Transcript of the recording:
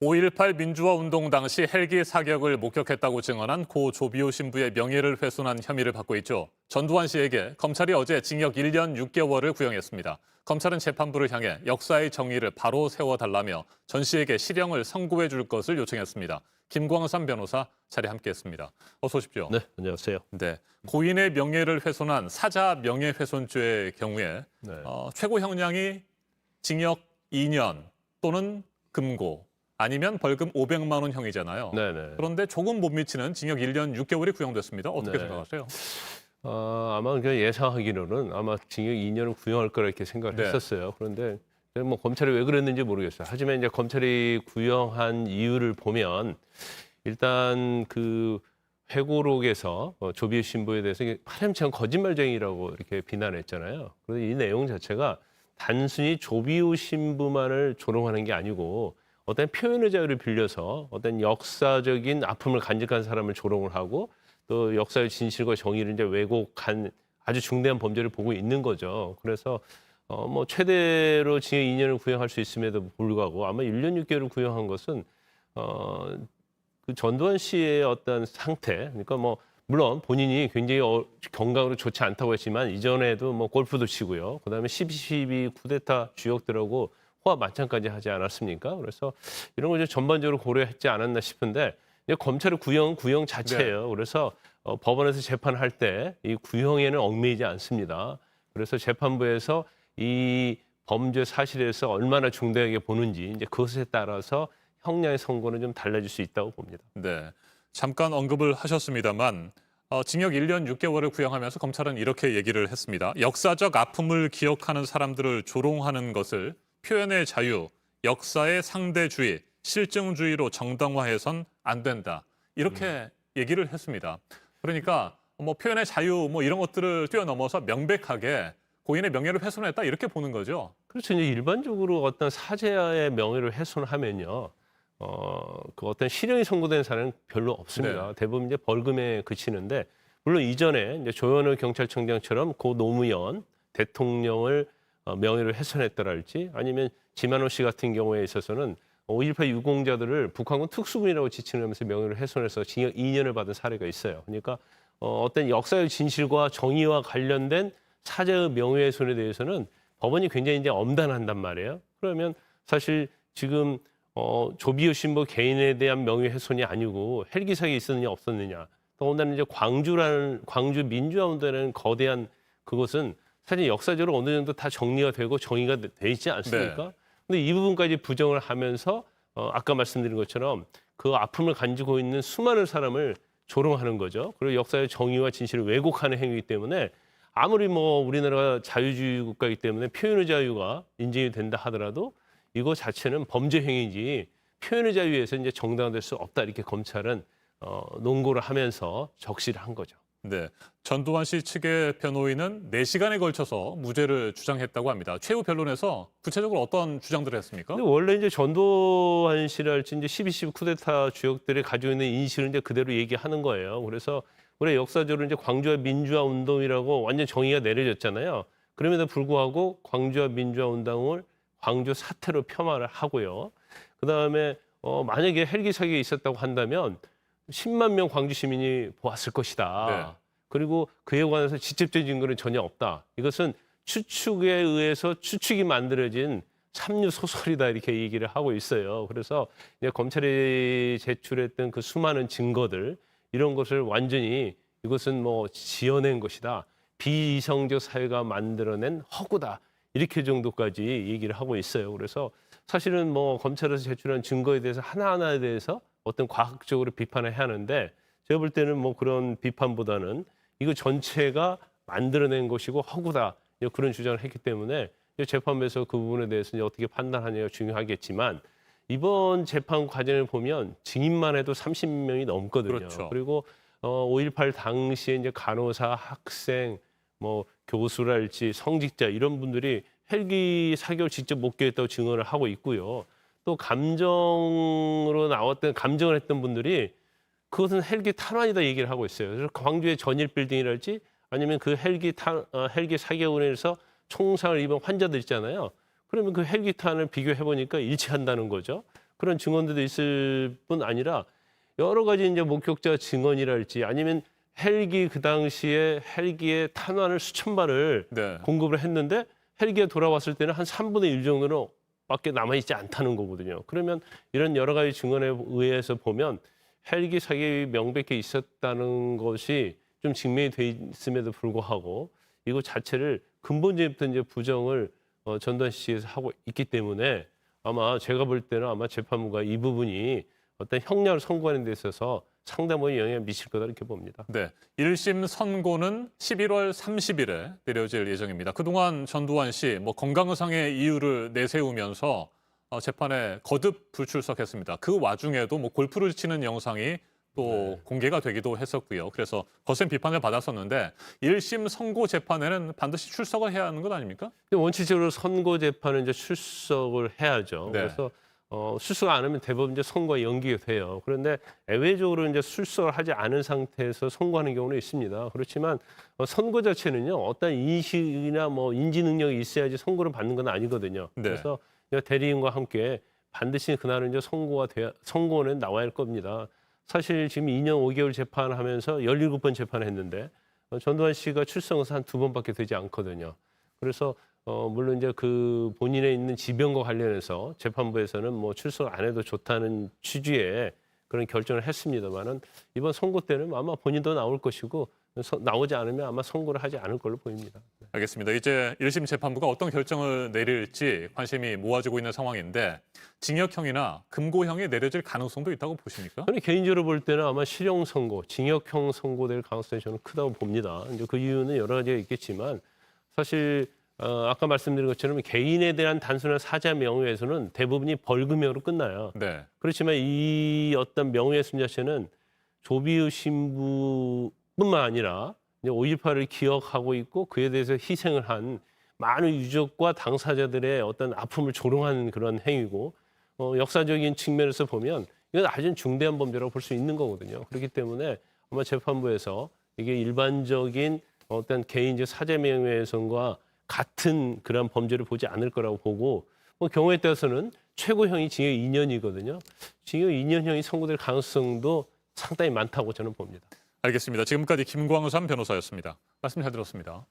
5.18 민주화 운동 당시 헬기 사격을 목격했다고 증언한 고 조비오 신부의 명예를 훼손한 혐의를 받고 있죠. 전두환 씨에게 검찰이 어제 징역 1년 6개월을 구형했습니다. 검찰은 재판부를 향해 역사의 정의를 바로 세워달라며 전 씨에게 실형을 선고해 줄 것을 요청했습니다. 김광삼 변호사 자리에 함께했습니다. 어서 오십시오. 네, 안녕하세요. 네, 고인의 명예를 훼손한 사자 명예훼손죄의 경우에 네. 최고 형량이 징역 2년 또는 금고 아니면 벌금 500만 원 형이잖아요. 네네. 그런데 조금 못 미치는 징역 1년 6개월이 구형됐습니다. 어떻게 네. 생각하세요? 아마 그냥 예상하기로는 아마 징역 2년을 구형할 거라 이렇게 생각을 네. 했었어요. 그런데 뭐 검찰이 왜 그랬는지 모르겠어요. 하지만 이제 검찰이 구형한 이유를 보면 일단 그 회고록에서 조비오 신부에 대해서 파렴치한 거짓말쟁이라고 이렇게 비난했잖아요. 그런데 이 내용 자체가 단순히 조비오 신부만을 조롱하는 게 아니고 어떤 표현의 자유를 빌려서 어떤 역사적인 아픔을 간직한 사람을 조롱을 하고 또 역사의 진실과 정의를 이제 왜곡한 아주 중대한 범죄를 보고 있는 거죠. 그래서 뭐 최대로 징역 2년을 구형할 수 있음에도 불구하고 아마 1년 6개월을 구형한 것은 그 전두환 씨의 어떤 상태, 그러니까 뭐 물론 본인이 굉장히 건강으로 좋지 않다고 했지만 이전에도 뭐 골프도 치고요. 그다음에 12.12 쿠데타 주역들하고 호화 만찬까지 하지 않았습니까? 그래서 이런 걸 좀 전반적으로 고려했지 않았나 싶은데 이제 검찰의 구형 자체예요. 그래서 법원에서 재판할 때 이 구형에는 얽매이지 않습니다. 그래서 재판부에서 이 범죄 사실에서 얼마나 중대하게 보는지 이제 그것에 따라서 형량의 선고는 좀 달라질 수 있다고 봅니다. 네, 잠깐 언급을 하셨습니다만 징역 1년 6개월을 구형하면서 검찰은 이렇게 얘기를 했습니다. 역사적 아픔을 기억하는 사람들을 조롱하는 것을 표현의 자유, 역사의 상대주의, 실증주의로 정당화해선 안 된다. 이렇게 얘기를 했습니다. 그러니까 뭐 표현의 자유 뭐 이런 것들을 뛰어넘어서 명백하게 고인의 명예를 훼손했다 이렇게 보는 거죠. 그렇죠. 이제 일반적으로 어떤 사제의 명예를 훼손하면요. 그 어떤 실형이 선고된 사례는 별로 없습니다. 네. 대부분 이제 벌금에 그치는데 물론 이전에 이제 조현호 경찰청장처럼 고 노무현 대통령을 명예를 훼손했다랄지 아니면 지만호 씨 같은 경우에 있어서는 5.18 유공자들을 북한군 특수군이라고 지칭하면서 명예를 훼손해서 징역 2년을 받은 사례가 있어요. 그러니까 어떤 역사의 진실과 정의와 관련된 사제의 명예훼손에 대해서는 법원이 굉장히 이제 엄단한단 말이에요. 그러면 사실 지금 조비오 신부 개인에 대한 명예훼손이 아니고 헬기 사격이 있었느냐 없었느냐. 더군다나 이제 광주 민주화 운동이라는 거대한 그것은 사실 역사적으로 어느 정도 다 정리가 되고 정의가 돼 있지 않습니까? 네. 근데 이 부분까지 부정을 하면서 아까 말씀드린 것처럼 그 아픔을 가지고 있는 수많은 사람을 조롱하는 거죠. 그리고 역사의 정의와 진실을 왜곡하는 행위이기 때문에 아무리 뭐 우리나라가 자유주의 국가이기 때문에 표현의 자유가 인정이 된다 하더라도 이거 자체는 범죄 행위지 표현의 자유에서 이제 정당화될 수 없다 이렇게 검찰은 논고를 하면서 적시를 한 거죠. 네, 전두환 씨 측의 변호인은 4시간에 걸쳐서 무죄를 주장했다고 합니다. 최후 변론에서 구체적으로 어떤 주장들을 했습니까? 근데 원래 이제 전두환 씨랄지 이제 12.12 쿠데타 주역들이 가지고 있는 인식을 이제 그대로 얘기하는 거예요. 그래서 우리 역사적으로 이제 광주와 민주화 운동이라고 완전 정의가 내려졌잖아요. 그럼에도 불구하고 광주와 민주화 운동을 광주 사태로 폄하를 하고요. 그다음에 만약에 헬기 사격이 있었다고 한다면 10만 명 광주 시민이 보았을 것이다. 네. 그리고 그에 관해서 직접적인 증거는 전혀 없다. 이것은 추측에 의해서 추측이 만들어진 참유 소설이다 이렇게 얘기를 하고 있어요. 그래서 이제 검찰이 제출했던 그 수많은 증거들 이런 것을 완전히 이것은 뭐 지어낸 것이다. 비이성적 사회가 만들어낸 허구다. 이렇게 정도까지 얘기를 하고 있어요. 그래서 사실은 뭐 검찰에서 제출한 증거에 대해서 하나하나에 대해서 어떤 과학적으로 비판을 해야 하는데 제가 볼 때는 뭐 그런 비판보다는 이거 전체가 만들어낸 것이고 허구다. 그런 주장을 했기 때문에 재판부에서 그 부분에 대해서 이제 어떻게 판단하느냐가 중요하겠지만 이번 재판 과정을 보면 증인만 해도 30명이 넘거든요. 그렇죠. 그리고 5.18 당시에 이제 간호사, 학생, 뭐 교수랄지 성직자 이런 분들이 헬기 사격을 직접 목격했다고 증언을 하고 있고요. 또 감정을 했던 분들이 그것은 헬기 탄환이다 얘기를 하고 있어요. 그래서 광주의 전일 빌딩이랄지 아니면 그 헬기 사격으로 인해서 총상을 입은 환자들 있잖아요. 그러면 그 헬기탄을 비교해 보니까 일치한다는 거죠. 그런 증언들도 있을 뿐 아니라 여러 가지 이제 목격자 증언이랄지 아니면 헬기 그 당시에 헬기에 탄환을 수천 발을 네. 공급을 했는데 헬기가 돌아왔을 때는 한 3분의 1 정도는 밖에 남아있지 않다는 거거든요. 그러면 이런 여러 가지 증언에 의해서 보면 헬기 사격이 명백히 있었다는 것이 좀 증명이 돼 있음에도 불구하고 이거 자체를 근본적부터 이제 부정을 전두환 씨 측에서 하고 있기 때문에 아마 제가 볼 때는 아마 재판부가 이 부분이 어떤 형량을 선고하는 데 있어서 상당히 영향을 미칠 거다 이렇게 봅니다. 네. 1심 선고는 11월 30일에 내려질 예정입니다. 그동안 전두환 씨 건강상의 이유를 내세우면서 재판에 거듭 불출석했습니다. 그 와중에도 골프를 치는 영상이 또 공개가 되기도 했었고요. 그래서 거센 비판을 받았었는데 1심 선고 재판에는 반드시 출석을 해야 하는 것 아닙니까? 원칙적으로 선고 재판은 이제 출석을 해야죠. 네. 그래서 출석 안 하면 대법원 이제 선고가 연기가 돼요. 그런데 예외적으로 이제 출석을 하지 않은 상태에서 선고하는 경우는 있습니다. 그렇지만 선고 자체는요 어떤 인식이나 인지 능력이 있어야지 선고를 받는 건 아니거든요. 네. 그래서 대리인과 함께 반드시 그날은 이제 선고는 나와야 할 겁니다. 사실 지금 2년 5개월 재판하면서 17번 재판했는데 전두환 씨가 출석해서 한 2번밖에 되지 않거든요. 그래서 물론 이제 그 본인에 있는 지병과 관련해서 재판부에서는 출석 안 해도 좋다는 취지의 그런 결정을 했습니다만은 이번 선고 때는 아마 본인도 나올 것이고 나오지 않으면 아마 선고를 하지 않을 걸로 보입니다. 알겠습니다. 이제 1심 재판부가 어떤 결정을 내릴지 관심이 모아지고 있는 상황인데 징역형이나 금고형이 내려질 가능성도 있다고 보십니까? 저는 개인적으로 볼 때는 아마 실형 선고, 징역형 선고될 가능성이 저는 크다고 봅니다. 이제 그 이유는 여러 가지가 있겠지만 사실 아까 말씀드린 것처럼 개인에 대한 단순한 사자 명예훼손은 대부분이 벌금형으로 끝나요. 네. 그렇지만 이 어떤 명예훼손 자체는 조비우 신부뿐만 아니라 5.18을 기억하고 있고 그에 대해서 희생을 한 많은 유족과 당사자들의 어떤 아픔을 조롱하는 그런 행위고 역사적인 측면에서 보면 이건 아주 중대한 범죄라고 볼 수 있는 거거든요. 그렇기 때문에 아마 재판부에서 이게 일반적인 어떤 개인적 사자 명예훼손과 같은 그런 범죄를 보지 않을 거라고 보고 경우에 따라서는 최고형이 징역 2년이거든요. 징역 2년형이 선고될 가능성도 상당히 많다고 저는 봅니다. 알겠습니다. 지금까지 김광삼 변호사였습니다. 말씀 잘 들었습니다.